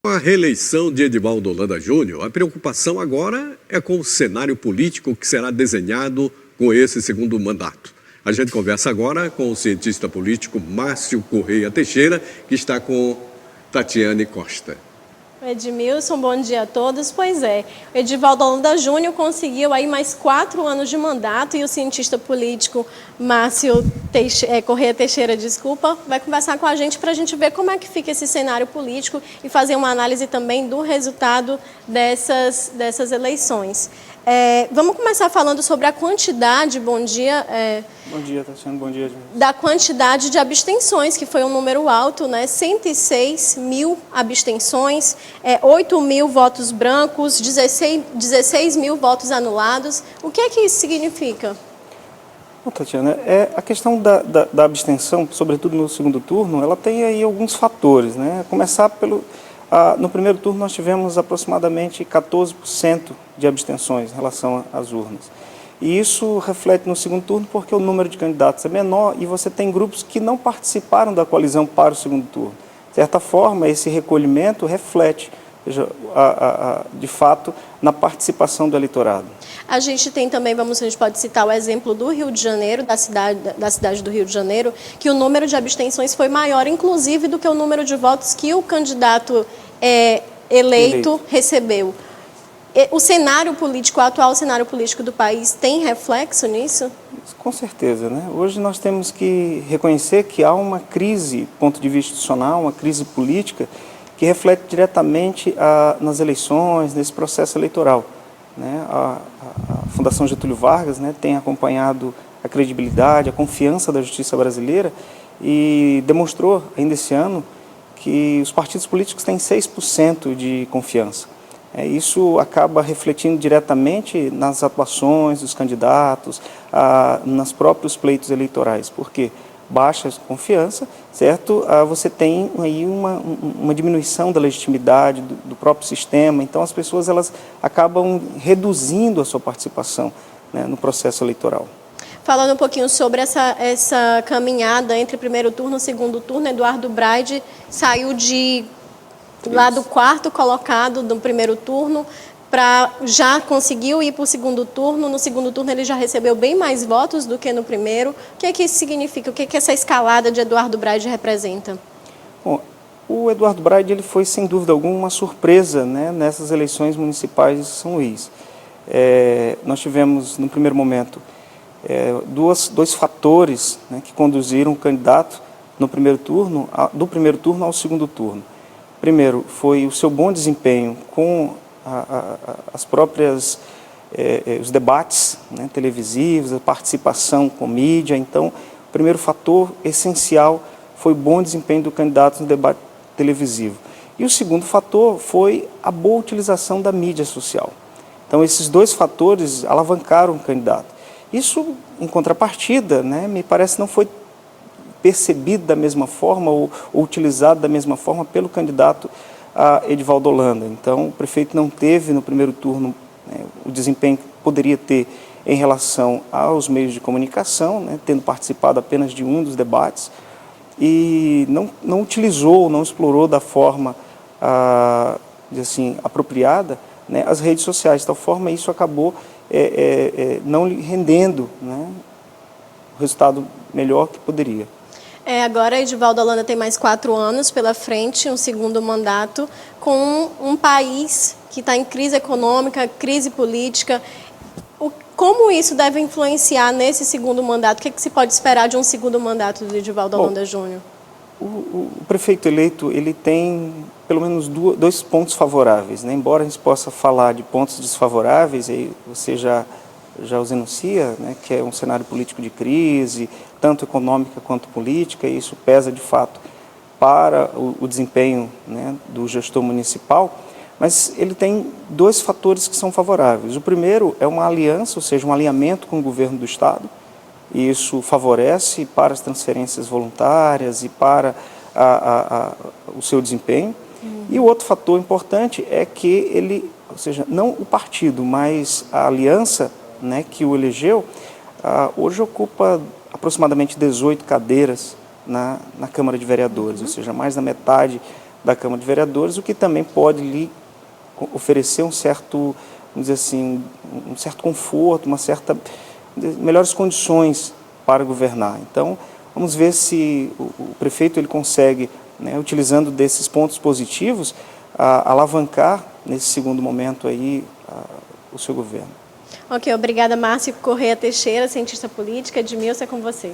Com a reeleição de Edivaldo Holanda Júnior, a preocupação agora é com o cenário político que será desenhado com esse segundo mandato. A gente conversa agora com o cientista político Márcio Correia Teixeira, que está com Tatiane Costa. Edmilson, bom dia a todos. Pois é, o Edivaldo Holanda Júnior conseguiu aí mais 4 anos de mandato e o cientista político Márcio Correia Teixeira, vai conversar com a gente para a gente ver como é que fica esse cenário político e fazer uma análise também do resultado dessas eleições. Vamos começar falando sobre a quantidade, bom dia. Bom dia, Tatiana, bom dia. Da quantidade de abstenções, que foi um número alto, né? 106 mil abstenções, 8 mil votos brancos, 16 mil votos anulados. O que é que isso significa? Bom, Tatiana, a questão da abstenção, sobretudo no segundo turno, ela tem aí alguns fatores, né? Começar no primeiro turno nós tivemos aproximadamente 14% de abstenções em relação às urnas. E isso reflete no segundo turno porque o número de candidatos é menor e você tem grupos que não participaram da coalizão para o segundo turno. De certa forma, esse recolhimento reflete, de fato, na participação do eleitorado. A gente tem também, a gente pode citar o exemplo do Rio de Janeiro, da cidade do Rio de Janeiro, que o número de abstenções foi maior, inclusive, do que o número de votos que o candidato eleito recebeu. O cenário político, o atual cenário político do país tem reflexo nisso? Com certeza, né? Hoje nós temos que reconhecer que há uma crise, do ponto de vista institucional, uma crise política, que reflete diretamente nas eleições, nesse processo eleitoral. Né? A Fundação Getúlio Vargas, né, tem acompanhado a credibilidade, a confiança da justiça brasileira e demonstrou ainda esse ano que os partidos políticos têm 6% de confiança. Isso acaba refletindo diretamente nas atuações dos candidatos, nos próprios pleitos eleitorais, porque baixa confiança, certo? Você tem aí uma diminuição da legitimidade do próprio sistema, então as pessoas elas acabam reduzindo a sua participação, né, no processo eleitoral. Falando um pouquinho sobre essa caminhada entre primeiro turno e segundo turno, Eduardo Braide saiu lá do 4º colocado do primeiro turno, já conseguiu ir para o segundo turno. No segundo turno ele já recebeu bem mais votos do que no primeiro. O que é que isso significa? O que é que essa escalada de Eduardo Braide representa? Bom, o Eduardo Braide ele foi, sem dúvida alguma, uma surpresa, né, nessas eleições municipais de São Luís. Nós tivemos, no primeiro momento, dois fatores, né, que conduziram o candidato no primeiro turno, do primeiro turno ao segundo turno. Primeiro, foi o seu bom desempenho com as próprias os debates, né, televisivos, a participação com mídia. Então, o primeiro fator essencial foi o bom desempenho do candidato no debate televisivo. E o segundo fator foi a boa utilização da mídia social. Então, esses dois fatores alavancaram o candidato. Isso, em contrapartida, né, me parece não foi percebido da mesma forma ou utilizado da mesma forma pelo candidato Edivaldo Holanda. Então, o prefeito não teve no primeiro turno, né, o desempenho que poderia ter em relação aos meios de comunicação, né, tendo participado apenas de um dos debates, e não utilizou, não explorou da forma apropriada, né, as redes sociais. De tal forma, isso acabou não lhe rendendo, né, o resultado melhor que poderia. Agora, Edivaldo Holanda tem mais 4 anos pela frente, um segundo mandato, com um país que está em crise econômica, crise política. Como isso deve influenciar nesse segundo mandato? O que se pode esperar de um segundo mandato do Edivaldo Holanda Júnior? O prefeito eleito ele tem pelo menos 2 pontos favoráveis, né? Embora a gente possa falar de pontos desfavoráveis, aí você já os enuncia, né, que é um cenário político de crise, tanto econômica quanto política, e isso pesa de fato para o desempenho, né, do gestor municipal, mas ele tem 2 fatores que são favoráveis. O primeiro é uma aliança, ou seja, um alinhamento com o governo do Estado, e isso favorece para as transferências voluntárias e para o seu desempenho. E o outro fator importante é que ele, ou seja, não o partido, mas a aliança, né, que o elegeu, hoje ocupa aproximadamente 18 cadeiras na Câmara de Vereadores, ou seja, mais da metade da Câmara de Vereadores, o que também pode lhe oferecer um certo, vamos dizer assim, um certo conforto, melhores condições para governar. Então, vamos ver se o prefeito ele consegue, né, utilizando desses pontos positivos, alavancar nesse segundo momento aí o seu governo. Ok, obrigada, Márcio Correia Teixeira, cientista política. Edmilson, é com você.